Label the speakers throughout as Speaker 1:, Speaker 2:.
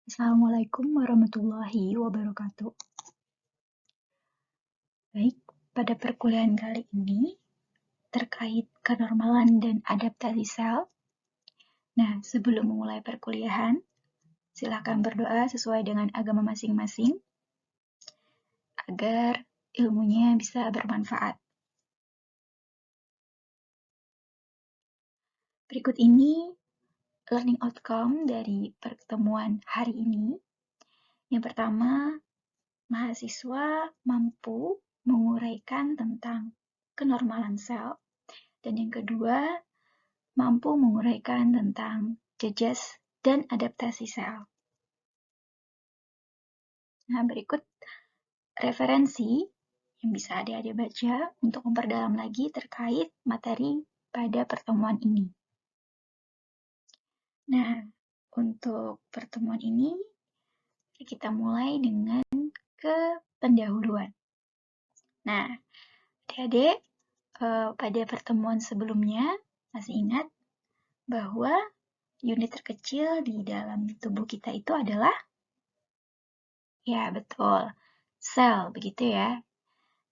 Speaker 1: Assalamualaikum warahmatullahi wabarakatuh. Baik, pada perkuliahan kali ini terkait kenormalan dan adaptasi sel. Nah, sebelum memulai perkuliahan, silakan berdoa sesuai dengan agama masing-masing agar ilmunya bisa bermanfaat. Berikut ini learning outcome dari pertemuan hari ini. Yang pertama, mahasiswa mampu menguraikan tentang kenormalan sel. Dan yang kedua, mampu menguraikan tentang jejas dan adaptasi sel. Nah, berikut referensi yang bisa adik-adik baca untuk memperdalam lagi terkait materi pada pertemuan ini. Nah, untuk pertemuan ini, kita mulai dengan pendahuluan. Nah, adik-adik, pada pertemuan sebelumnya masih ingat bahwa unit terkecil di dalam tubuh kita itu adalah, ya betul, sel, begitu ya.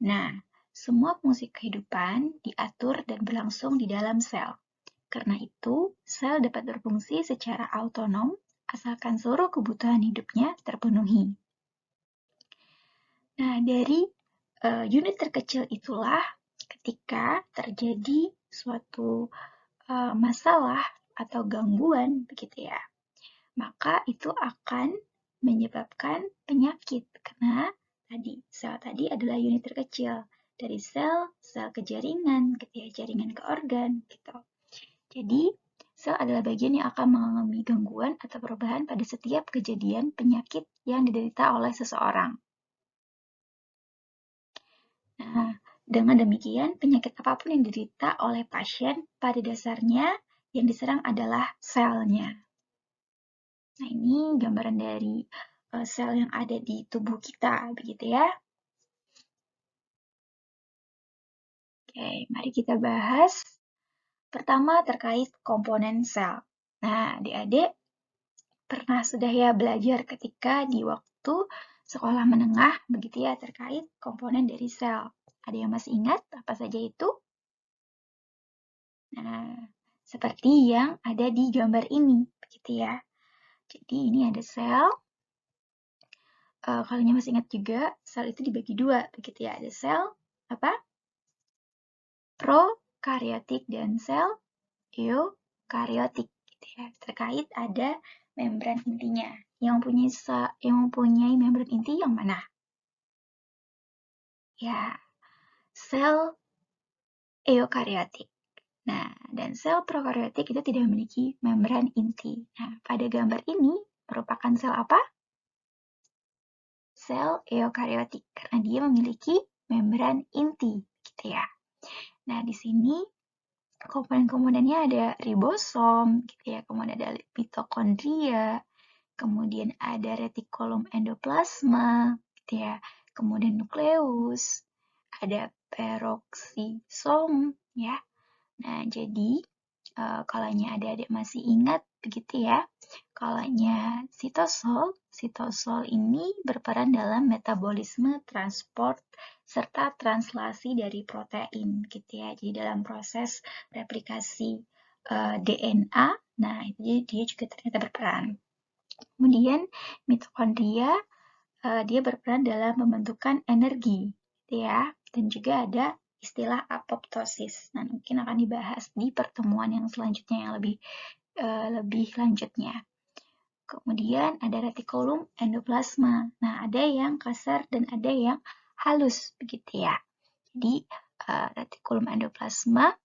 Speaker 1: Nah, semua fungsi kehidupan diatur dan berlangsung di dalam sel. Karena itu, sel dapat berfungsi secara autonom asalkan seluruh kebutuhan hidupnya terpenuhi. Nah, dari unit terkecil itulah ketika terjadi suatu masalah atau gangguan, begitu ya, maka itu akan menyebabkan penyakit karena sel tadi adalah unit terkecil dari sel ke jaringan, gitu ya, jaringan ke organ, gitu. Jadi sel adalah bagian yang akan mengalami gangguan atau perubahan pada setiap kejadian penyakit yang diderita oleh seseorang. Nah, dengan demikian penyakit apapun yang diderita oleh pasien pada dasarnya yang diserang adalah selnya. Nah, ini gambaran dari sel yang ada di tubuh kita, begitu ya. Oke, mari kita bahas. Pertama, terkait komponen sel. Nah, adik-adik pernah sudah ya belajar ketika di waktu sekolah menengah, begitu ya, terkait komponen dari sel. Ada yang masih ingat apa saja itu? Nah, seperti yang ada di gambar ini, begitu ya. Jadi ini ada sel. Kalau masih ingat juga, sel itu dibagi dua, begitu ya. Ada sel apa? Prokaryotik dan sel eukaryotik, gitu ya. Terkait ada membran intinya. Yang mempunyai membran inti yang mana? Ya, sel eukaryotik. Nah, dan sel prokaryotik itu tidak memiliki membran inti. Nah, pada gambar ini merupakan sel apa? Sel eukaryotik, karena dia memiliki membran inti, gitu ya. Nah, di sini komponen-komponennya ada ribosom, gitu ya, kemudian ada mitokondria, kemudian ada retikulum endoplasma, gitu ya, kemudian nukleus, ada peroksisom, ya. Nah, jadi kalanya adik-adik masih ingat, begitu ya, kalanya sitosol ini berperan dalam metabolisme, transport, serta translasi dari protein, gitu ya. Jadi dalam proses replikasi DNA, nah itu dia juga ternyata berperan. Kemudian mitokondria, dia berperan dalam pembentukan energi, gitu ya. Dan juga ada istilah apoptosis. Nah, mungkin akan dibahas di pertemuan yang selanjutnya yang lebih lanjutnya. Kemudian ada retikulum endoplasma. Nah, ada yang kasar dan ada yang halus, begitu ya. Jadi, retikulum endoplasma,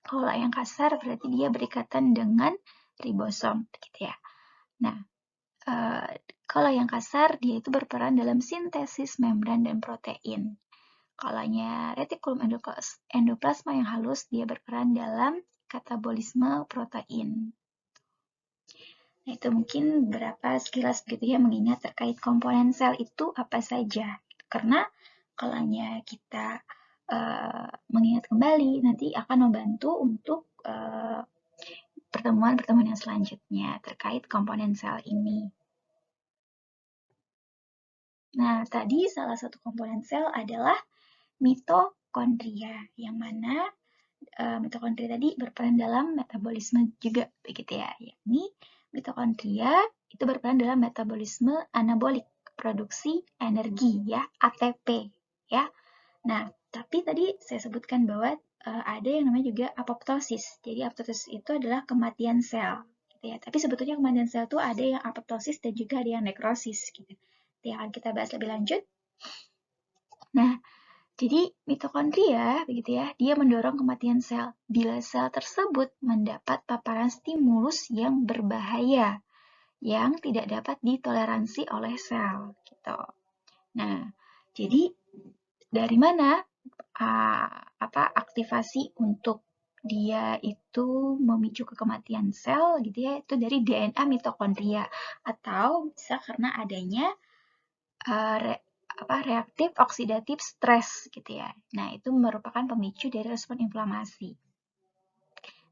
Speaker 1: kalau yang kasar berarti dia berikatan dengan ribosom, begitu ya. Nah, kalau yang kasar, dia itu berperan dalam sintesis membran dan protein. Kalanya retikulum endoplasma yang halus, dia berperan dalam katabolisme protein. Nah, itu mungkin beberapa sekilas begitu ya, mengingat terkait komponen sel itu apa saja. Karena kalanya kita mengingat kembali, nanti akan membantu untuk pertemuan-pertemuan yang selanjutnya terkait komponen sel ini. Nah, tadi salah satu komponen sel adalah mitokondria, yang mana mitokondria tadi berperan dalam metabolisme juga, begitu ya. Yakni mitokondria itu berperan dalam metabolisme anabolik, produksi energi ya, ATP ya. Nah, tapi tadi saya sebutkan bahwa ada yang namanya juga apoptosis. Jadi apoptosis itu adalah kematian sel, gitu ya. Tapi sebetulnya kematian sel itu ada yang apoptosis dan juga ada yang nekrosis, gitu. Itu yang akan kita bahas lebih lanjut. Nah, jadi mitokondria, begitu ya, dia mendorong kematian sel bila sel tersebut mendapat paparan stimulus yang berbahaya yang tidak dapat ditoleransi oleh sel, gitu. Nah, jadi dari mana aktivasi untuk dia itu memicu kematian sel, gitu ya? Itu dari DNA mitokondria atau bisa karena adanya reaktif oksidatif stres, gitu ya. Nah, itu merupakan pemicu dari respon inflamasi.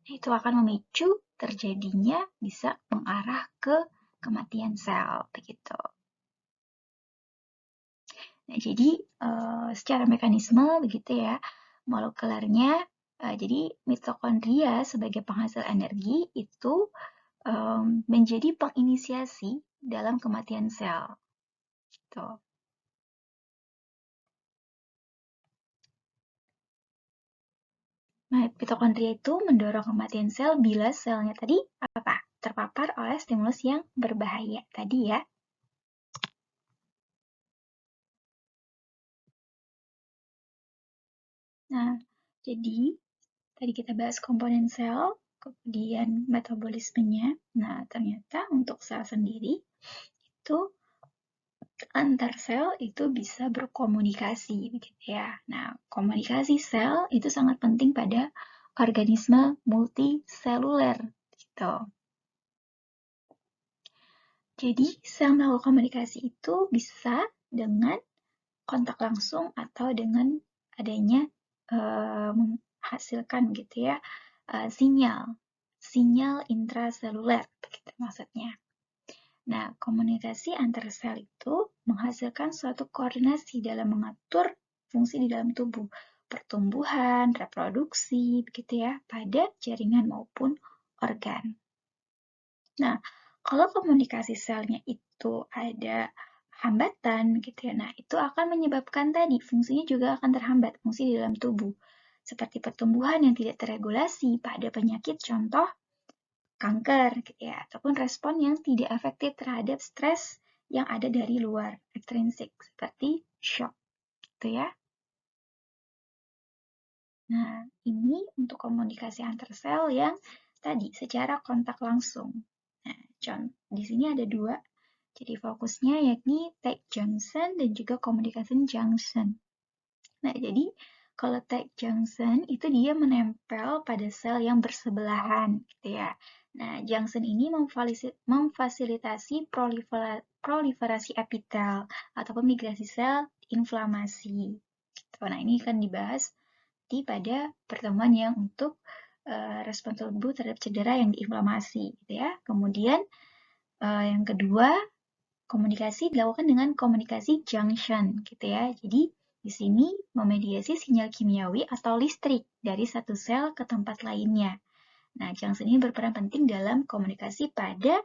Speaker 1: Nah, itu akan memicu terjadinya bisa mengarah ke kematian sel, begitu. Nah, jadi secara mekanisme begitu ya, molekulernya, jadi mitokondria sebagai penghasil energi itu menjadi penginisiasi dalam kematian sel. Gitu. Nah, mitokondria itu mendorong kematian sel bila selnya tadi terpapar oleh stimulus yang berbahaya tadi ya. Nah, jadi tadi kita bahas komponen sel, kemudian metabolismenya. Nah, ternyata untuk sel sendiri itu antar sel itu bisa berkomunikasi, begitu ya. Nah, komunikasi sel itu sangat penting pada organisme multiseluler, gitu. Jadi, sel melakukan komunikasi itu bisa dengan kontak langsung atau dengan adanya menghasilkan gitu ya sinyal intraseluler, begitu maksudnya. Nah, komunikasi antar sel itu menghasilkan suatu koordinasi dalam mengatur fungsi di dalam tubuh, pertumbuhan, reproduksi, begitu ya, pada jaringan maupun organ. Nah, kalau komunikasi selnya itu ada hambatan, gitu ya, nah itu akan menyebabkan tadi fungsinya juga akan terhambat, fungsi di dalam tubuh, seperti pertumbuhan yang tidak terregulasi pada penyakit contoh kanker, gitu ya, ataupun respon yang tidak efektif terhadap stres yang ada dari luar, ekstrinsik, seperti shock, gitu ya. Nah, ini untuk komunikasi antar sel yang tadi secara kontak langsung. Nah, di sini ada dua. Jadi fokusnya yakni tight junction dan juga communication junction. Nah, jadi kalau tight junction itu dia menempel pada sel yang bersebelahan, gitu ya. Nah, junction ini memfasilitasi proliferasi epitel ataupun migrasi sel inflamasi. Gitu. Nah, ini akan dibahas pada pertemuan yang untuk respon tubuh terhadap cedera yang diinflamasi, gitu ya. Kemudian yang kedua, komunikasi dilakukan dengan komunikasi junction, gitu ya. Jadi di sini memediasi sinyal kimiawi atau listrik dari satu sel ke tempat lainnya. Nah, junction ini berperan penting dalam komunikasi pada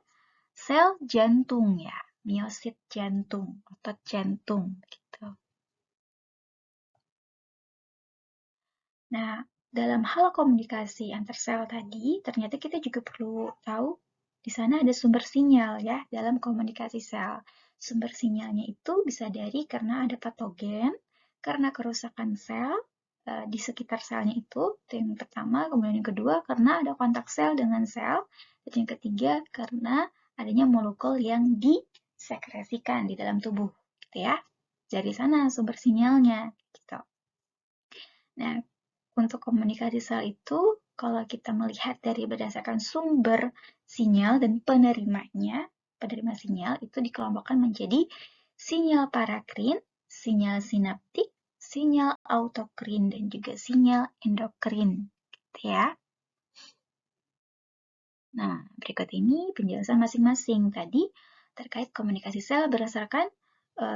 Speaker 1: sel jantung ya, miosit jantung, otot jantung, gitu. Nah, dalam hal komunikasi antar sel tadi, ternyata kita juga perlu tahu di sana ada sumber sinyal ya dalam komunikasi sel. Sumber sinyalnya itu bisa dari karena ada patogen, karena kerusakan sel di sekitar selnya itu yang pertama, kemudian yang kedua karena ada kontak sel dengan sel, dan yang ketiga karena adanya molekul yang disekresikan di dalam tubuh, gitu ya. Dari sana sumber sinyalnya, gitu. Nah, untuk komunikasi sel itu, kalau kita melihat dari berdasarkan sumber sinyal dan penerimanya, penerima sinyal itu dikelompokkan menjadi sinyal parakrin, sinyal sinaptik, sinyal autokrin, dan juga sinyal endokrin. Gitu ya. Nah, berikut ini penjelasan masing-masing tadi terkait komunikasi sel berdasarkan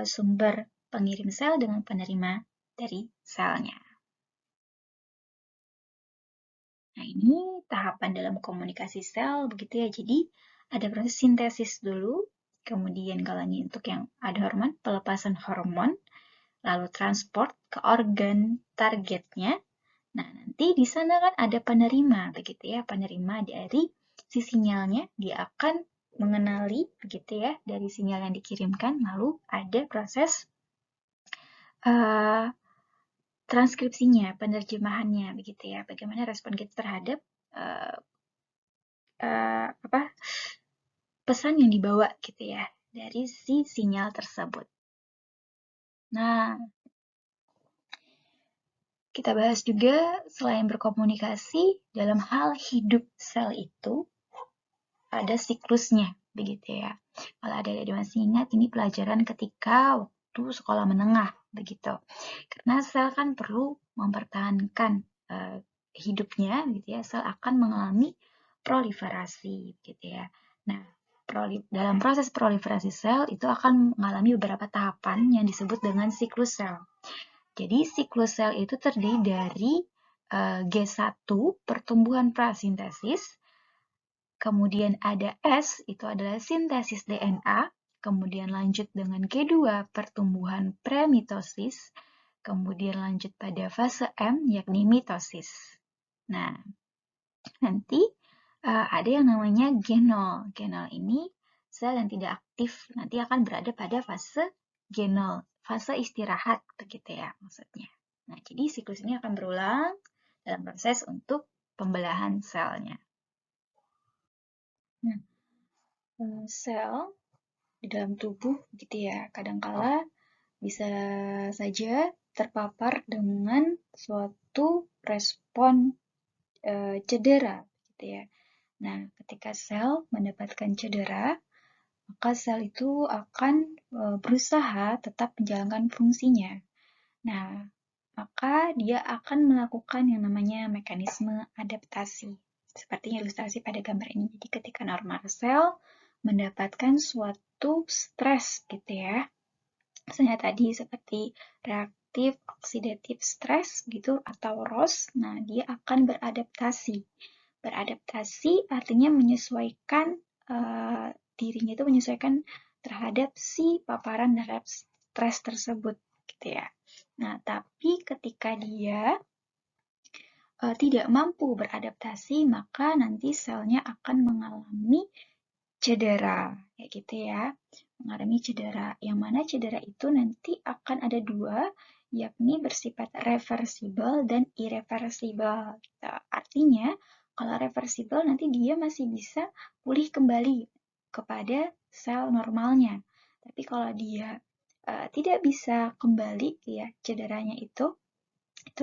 Speaker 1: sumber pengirim sel dengan penerima dari selnya. Nah, ini tahapan dalam komunikasi sel begitu ya. Jadi ada proses sintesis dulu, kemudian kalau ini untuk yang ada hormon, pelepasan hormon, lalu transport ke organ targetnya. Nah, nanti di sana kan ada penerima begitu ya, penerima dari si sinyalnya, dia akan mengenali begitu ya dari sinyal yang dikirimkan, lalu ada proses transkripsinya, penerjemahannya begitu ya. Bagaimana respon kita terhadap pesan yang dibawa gitu ya dari si sinyal tersebut. Nah, kita bahas juga selain berkomunikasi dalam hal hidup sel itu ada siklusnya begitu ya. Kalau ada masih ingat ini pelajaran ketika waktu sekolah menengah begitu. Karena sel kan perlu mempertahankan hidupnya gitu ya. Sel akan mengalami proliferasi gitu ya. Nah, dalam proses proliferasi sel itu akan mengalami beberapa tahapan yang disebut dengan siklus sel. Jadi siklus sel itu terdiri dari G1 pertumbuhan prasintesis, kemudian ada S itu adalah sintesis DNA, kemudian lanjut dengan G2 pertumbuhan premitosis, kemudian lanjut pada fase M yakni mitosis. Nah, nanti ada yang namanya G0. G0 ini sel yang tidak aktif nanti akan berada pada fase G0, fase istirahat begitu ya maksudnya. Nah, jadi siklus ini akan berulang dalam proses untuk pembelahan selnya. Nah, sel di dalam tubuh gitu ya, kadangkala bisa saja terpapar dengan suatu respon cedera gitu ya. Nah, ketika sel mendapatkan cedera, maka sel itu akan berusaha tetap menjalankan fungsinya. Nah, maka dia akan melakukan yang namanya mekanisme adaptasi. Seperti ilustrasi pada gambar ini. Jadi ketika normal sel mendapatkan suatu stres gitu ya. Misalnya tadi seperti reaktif oksidatif stres gitu atau ROS. Nah, dia akan beradaptasi. Beradaptasi artinya menyesuaikan dirinya itu menyesuaikan terhadap si paparan terhadap stres tersebut gitu ya. Nah, tapi ketika dia tidak mampu beradaptasi, maka nanti selnya akan mengalami cedera, kayak gitu ya. Mengalami cedera. Yang mana cedera itu nanti akan ada dua, yakni bersifat reversibel dan irreversibel. Gitu. Artinya, kalau reversibel nanti dia masih bisa pulih kembali kepada sel normalnya. Tapi kalau dia tidak bisa kembali, ya cederanya itu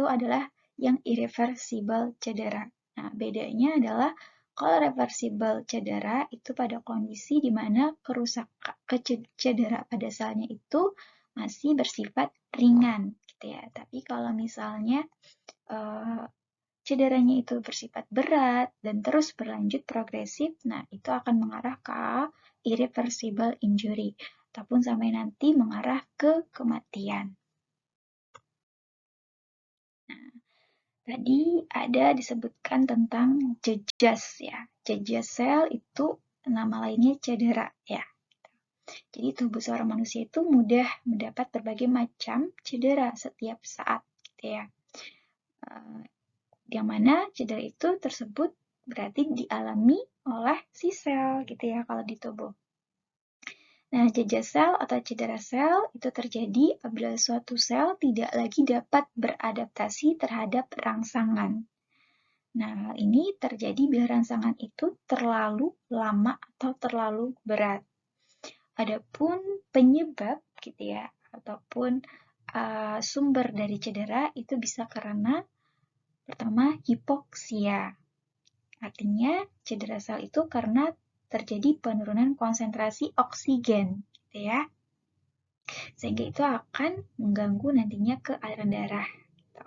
Speaker 1: adalah yang irreversible cedera. Nah, bedanya adalah kalau reversible cedera itu pada kondisi di mana kerusakan cedera pada selnya itu masih bersifat ringan gitu ya. Tapi kalau misalnya cederanya itu bersifat berat dan terus berlanjut progresif, nah itu akan mengarah ke irreversible injury ataupun sampai nanti mengarah ke kematian. Nah, tadi ada disebutkan tentang jejas ya. Jejas sel itu nama lainnya cedera ya. Jadi tubuh seorang manusia itu mudah mendapat berbagai macam cedera setiap saat gitu ya. Yang mana cedera itu tersebut berarti dialami oleh si sel gitu ya kalau di tubuh. Nah, jejas sel atau cedera sel itu terjadi apabila suatu sel tidak lagi dapat beradaptasi terhadap rangsangan. Nah, hal ini terjadi bila rangsangan itu terlalu lama atau terlalu berat. Adapun penyebab gitu ya, ataupun sumber dari cedera itu bisa karena pertama hipoksia. Artinya cedera sel itu karena terjadi penurunan konsentrasi oksigen gitu ya. Sehingga itu akan mengganggu nantinya ke aliran darah. Gitu.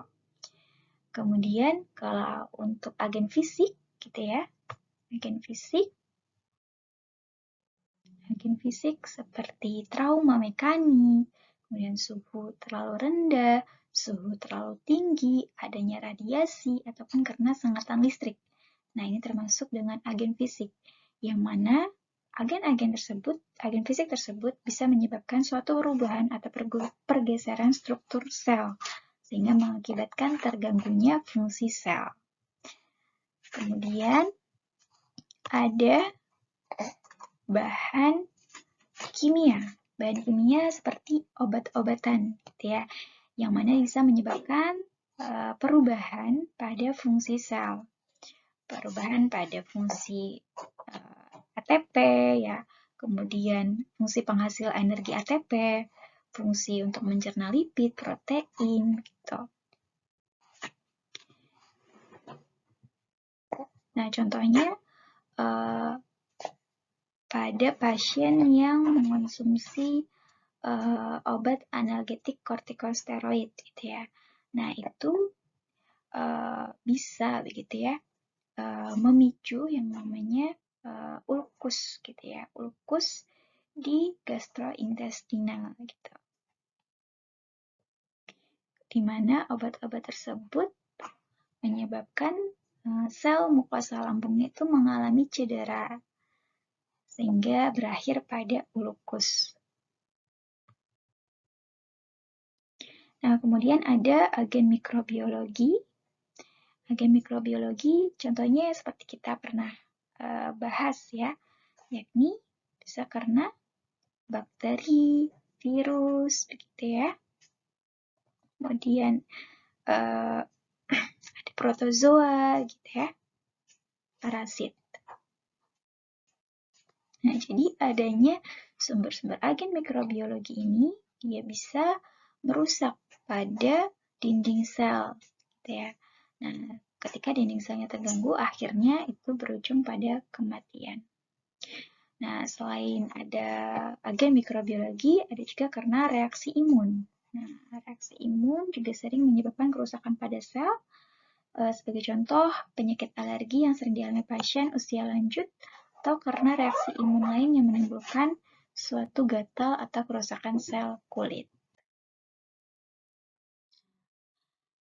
Speaker 1: Kemudian kalau untuk agen fisik gitu ya, agen fisik Agen fisik seperti trauma mekanik, kemudian suhu terlalu rendah, suhu terlalu tinggi, adanya radiasi, ataupun karena sengatan listrik. Nah, ini termasuk dengan agen fisik, yang mana agen fisik tersebut bisa menyebabkan suatu perubahan atau pergeseran struktur sel, sehingga mengakibatkan terganggunya fungsi sel. Kemudian ada bahan kimia. Bahan kimia seperti obat-obatan, gitu ya, yang mana bisa menyebabkan perubahan pada fungsi sel, perubahan pada fungsi ATP, ya, kemudian fungsi penghasil energi ATP, fungsi untuk mencerna lipid, protein, gitu. Nah, contohnya pada pasien yang mengonsumsi obat analgetik kortikosteroid, gitu ya. Nah, itu bisa begitu ya memicu yang namanya ulkus, gitu ya, ulkus di gastrointestinal, gitu. Di mana obat-obat tersebut menyebabkan sel mukosa lambungnya itu mengalami cedera, sehingga berakhir pada ulkus. Nah, kemudian ada agen mikrobiologi. Agen mikrobiologi contohnya seperti kita pernah bahas ya, yakni bisa karena bakteri, virus, begitu ya. Kemudian ada protozoa, gitu ya, parasit. Nah, jadi adanya sumber-sumber agen mikrobiologi ini, dia bisa merusak pada dinding sel, gitu ya. Nah, ketika dinding selnya terganggu, akhirnya itu berujung pada kematian. Nah, selain ada agen mikrobiologi, ada juga karena reaksi imun. Nah, reaksi imun juga sering menyebabkan kerusakan pada sel. Sebagai contoh, penyakit alergi yang sering dialami pasien usia lanjut, atau karena reaksi imun lain yang menimbulkan suatu gatal atau kerusakan sel kulit.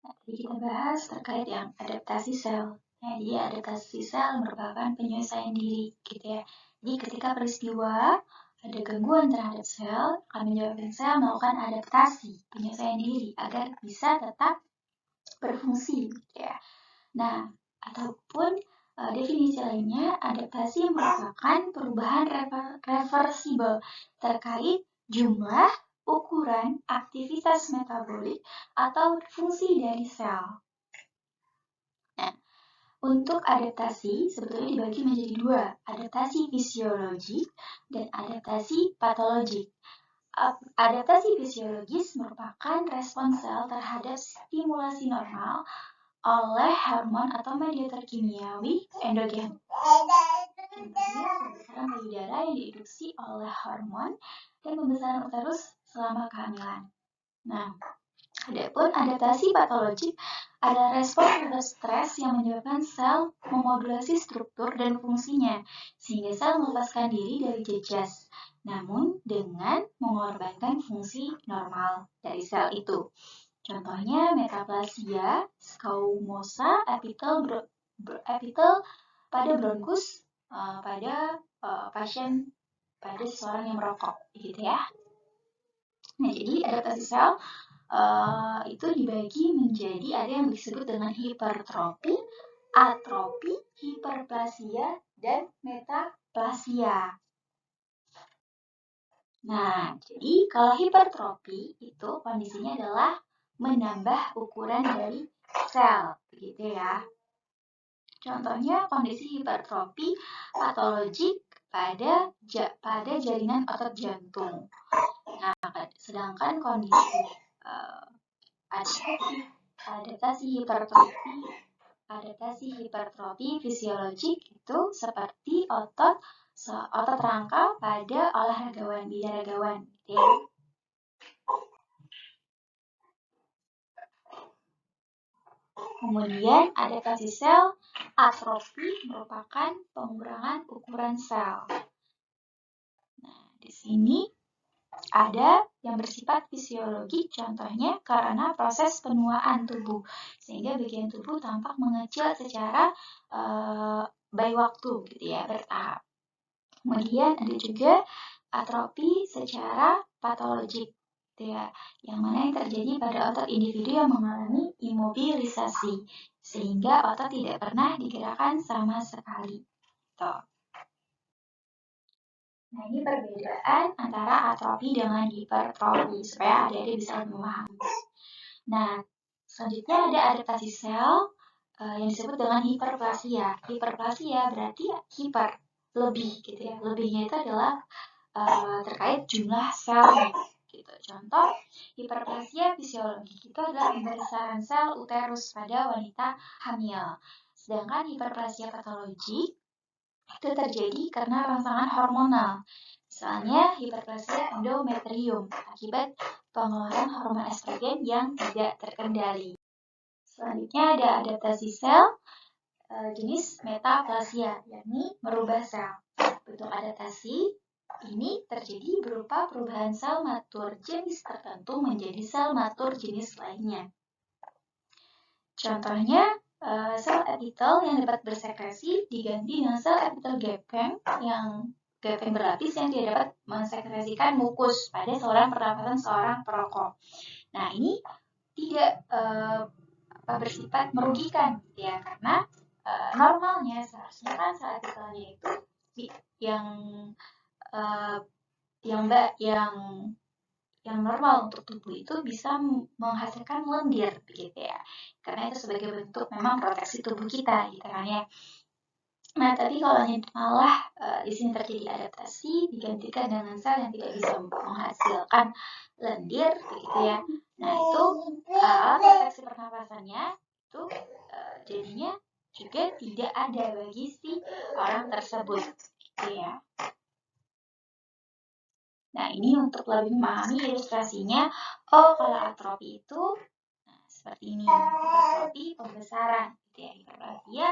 Speaker 1: Nah, tadi kita bahas terkait yang adaptasi sel. Nah, jadi adaptasi sel merupakan penyelesaian diri, gitu ya. Jadi ketika peristiwa ada gangguan terhadap sel, akan menyebabkan sel melakukan adaptasi, penyelesaian diri, agar bisa tetap berfungsi, gitu ya. Nah, ataupun definisi lainnya, adaptasi merupakan perubahan reversibel terkait jumlah, ukuran, aktivitas metabolik, atau fungsi dari sel. Nah, untuk adaptasi sebetulnya dibagi menjadi dua, adaptasi fisiologik dan adaptasi patologik. Adaptasi fisiologis merupakan respons sel terhadap stimulasi normal oleh hormon atau mediator kimiawi endogen. Contohnya pembesaran payudara yang diinduksi oleh hormon dan pembesaran uterus selama kehamilan. Nah, adapun adaptasi patologik adalah respons terhadap stres yang menyebabkan sel memodulasi struktur dan fungsinya, sehingga sel melepaskan diri dari jejas, namun dengan mengorbankan fungsi normal dari sel itu. Contohnya metaplasia squamosa epitel pada bronkus pada pasien pada seseorang yang merokok, gitu ya. Nah, jadi adaptasi sel itu dibagi menjadi ada yang disebut dengan hipertrofi, atrofi, hiperplasia, dan metaplasia. Nah, jadi kalau hipertrofi itu kondisinya adalah menambah ukuran dari sel, begitu ya. Contohnya kondisi hipertrofi patologik pada jaringan otot jantung. Nah, sedangkan kondisi adaptasi hipertrofi fisiologik itu seperti otot rangka pada olahragawan, binaragawan, gitu ya. Kemudian adaptasi sel atrofi merupakan pengurangan ukuran sel. Nah, Di sini ada yang bersifat fisiologi, contohnya karena proses penuaan tubuh, sehingga bagian tubuh tampak mengecil secara by waktu, gitu ya, bertahap. Kemudian ada juga atrofi secara patologik, gitu ya, yang mana yang terjadi pada otot individu yang mengalami imobilisasi, sehingga otot tidak pernah digerakkan sama sekali. Tuh. Nah, ini perbedaan antara atrofi dengan hipertrofi, supaya adik-adik bisa lebih memahami. Nah, selanjutnya ada adaptasi sel yang disebut dengan hiperplasia. Hiperplasia berarti hiper, lebih gitu ya. Lebihnya itu adalah terkait jumlah selnya. Gitu. Contoh, hiperplasia fisiologi itu adalah pembesaran sel uterus pada wanita hamil. Sedangkan hiperplasia patologi itu terjadi karena rangsangan hormonal. Misalnya hiperplasia endometrium akibat pengeluaran hormon estrogen yang tidak terkendali. Selanjutnya ada adaptasi sel jenis metaplasia, yakni merubah sel. Bentuk adaptasi ini terjadi berupa perubahan sel matur jenis tertentu menjadi sel matur jenis lainnya. Contohnya, sel epitel yang dapat bersekresi diganti dengan sel epitel gepeng berlapis yang tidak dapat mensekresikan mukus pada saluran pernapasan seorang perokok. Nah, ini tidak bersifat merugikan, ya, karena normalnya seharusnya kan sel epitelnya itu yang normal untuk tubuh itu bisa menghasilkan lendir, begitu ya, karena itu sebagai bentuk memang proteksi tubuh kita, gitu kan ya. Nah, tapi kalau malah di sini terjadi adaptasi digantikan dengan sel yang tidak bisa menghasilkan lendir, begitu ya. Nah, itu alat proteksi pernapasannya itu jadinya juga tidak ada bagi si orang tersebut, gitu ya. Nah, ini untuk lebih memahami ilustrasinya. Oh, kalau atrofi itu seperti ini. Hipertrofi pembesaran, gitu ya. Hiperplasia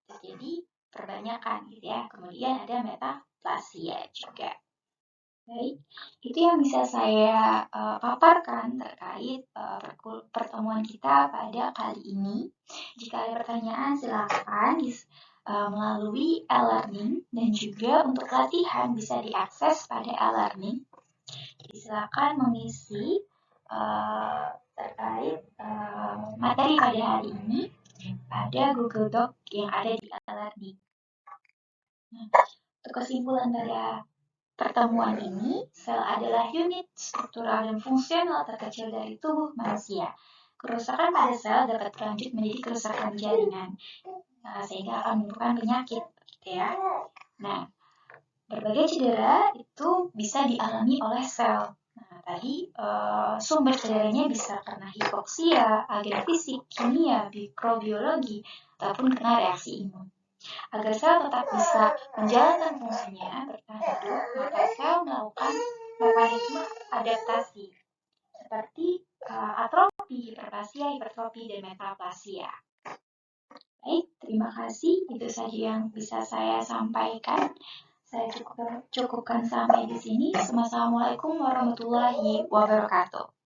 Speaker 1: terjadi perbanyakan, gitu ya. Kemudian ada metaplasia juga. Baik, itu yang bisa saya paparkan terkait pertemuan kita pada kali ini. Jika ada pertanyaan, silakan melalui e-learning, dan juga untuk latihan bisa diakses pada e-learning. Silakan mengisi terkait materi pada hari ini pada Google Doc yang ada di e-learning. Nah, untuk kesimpulan pada pertemuan ini, sel adalah unit struktural dan fungsional terkecil dari tubuh manusia. Kerusakan pada sel dapat berlanjut menjadi kerusakan jaringan, sehingga akan menimbulkan penyakit, gitu ya. Nah, berbagai cedera itu bisa dialami oleh sel. Nah, tadi sumber cederanya bisa karena hipoksia, agen fisik, kimia, mikrobiologi, ataupun karena reaksi imun. Agar sel tetap bisa menjalankan fungsinya bertahan hidup, maka sel melakukan mekanisme adaptasi seperti atrofi, hiperplasia, hipertrofi, dan metaplasia. Baik, terima kasih. Itu saja yang bisa saya sampaikan. Saya cukupkan sampai di sini. Assalamualaikum warahmatullahi wabarakatuh.